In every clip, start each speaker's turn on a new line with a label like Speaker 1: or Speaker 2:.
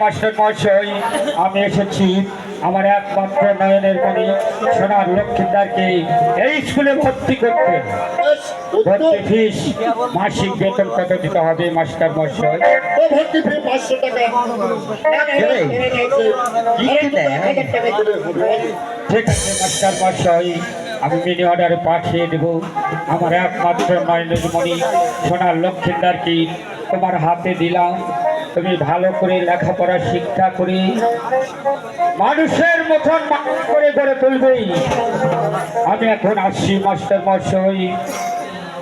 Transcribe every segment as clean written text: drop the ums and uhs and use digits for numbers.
Speaker 1: Master মহাশয়, আমি এসেছি আমার একমাত্র নয়নের মণি সোনার লক্ষ্মীদারকে এই স্কুলে ভর্তি করতে। ভর্তি ফিস মাসিক বেতন কত দিতে হবে মাস্টার মহাশয়?
Speaker 2: ভর্তি ফি 500 টাকা।
Speaker 1: ঠিক আছে মাস্টার মহাশয়, আমি মিনি অর্ডারে পাঠিয়ে দেব। আমার একমাত্র নয়নের মণি সোনার লক্ষ্মীদারকে তোমার হাতে দিলাম। তুমি ভালো করে লেখাপড়া শিক্ষা করে মানুষের মতন মানুষ করে গড়ে তুলবেই। আমি এখন আসছি মাস্টার মশাই,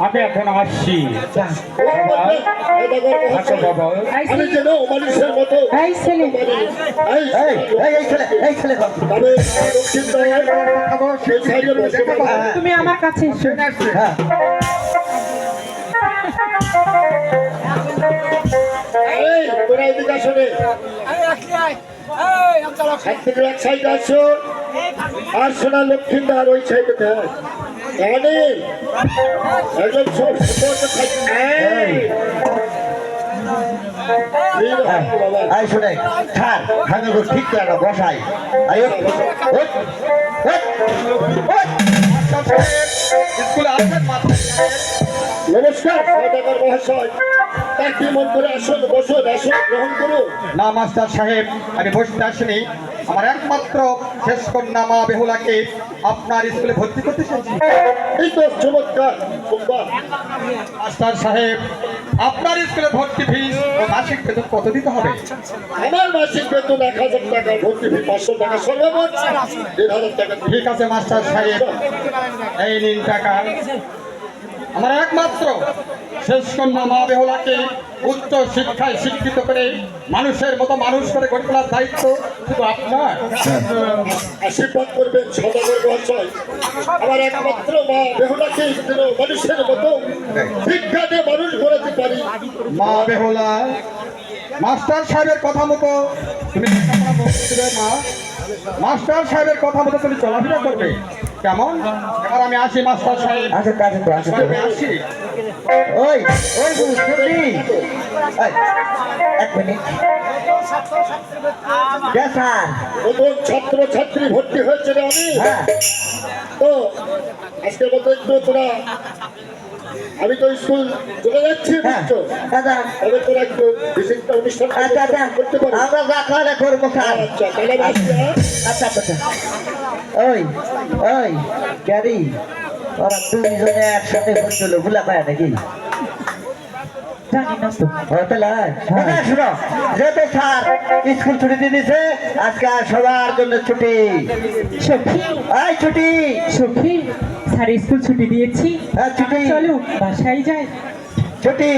Speaker 1: আমি এখন আসছি। বাবা
Speaker 2: আমি যেন মানুষের মতো
Speaker 3: তুমি আমার কাছে এসো।
Speaker 2: তোরা এদিকে আসো রে। এক সাইডে আসো আর সোনা লক্ষ্মীদার ওই সাইডে একজন
Speaker 4: ঠিক করে বসাই।
Speaker 2: নমস্কার মহাশয়, কি মন করে আসুন, বসুন, আসুন, গ্রহণ করুন।
Speaker 4: না মাস্টার সাহেব, আমি বসতে আসিনি। আমার একমাত্র শেষ কন্যা মা বেহুলাকে আপনার স্কুলে ভর্তি করতে চাইছি।
Speaker 2: এই তো চমৎকার।
Speaker 4: মাস্টার সাহেব, আপনার স্কুলে ভর্তি ফিস ও মাসিক বেতন কত দিতে হবে?
Speaker 2: আমার মাসিক বেতন 1000 টাকা, ভর্তি ফি 500 টাকা, সর্বমোট 1500 টাকা।
Speaker 4: ঠিক আছে মাস্টার সাহেব, এই নিন টাকা। আমার একমাত্র শেষ কন্যা মা বেহুলাকে উচ্চ শিক্ষায় শিক্ষিত করে মানুষের মতো মানুষ করে গড়ে তোলার দায়িত্ব শুধু আপনার।
Speaker 2: আশীর্বাদ করবেন সদাগর মহাশয়, আমার একমাত্র মা বেহুলাকে যেন মানুষের মতো শিক্ষা দিয়ে মানুষ গড়াতে পারি।
Speaker 4: মা বেহুলা, মাস্টার সাহেবের কথা মতো তুমি মা, মাস্টার সাহেবের কথা মতো তুমি চলাফেরা করবে, কেমন? এবার আমি আসি মাস্টার সাহেব। আমি আসি।
Speaker 5: ওই ওই এক মিনিট,
Speaker 2: নতুন ছাত্র ছাত্রী ভর্তি হয়েছে রে আমি। তো আজকের মতো একটু তোরা, আমি তো স্কুল চলে যাচ্ছি, বুঝছো? তবে তোরা একটু বিশেষটা অনুষ্ঠান করতে পারো।
Speaker 5: আমরা যা খাওয়া করবো।
Speaker 2: আচ্ছা তাহলে আসছি।
Speaker 5: আচ্ছা আচ্ছা, ওই ওই ক্যারি, ওরা দুইজনে একসাথে হচ্ছিল ভুলা পায় নাকি? যেহেতু স্যার স্কুল ছুটি দিয়ে দিছে, আজকে সবার জন্য ছুটি। ছুটি
Speaker 3: সখী, স্যার স্কুল ছুটি দিয়েছি।
Speaker 5: ছুটি,
Speaker 3: চলো বাসায় যাই।
Speaker 5: ছুটি।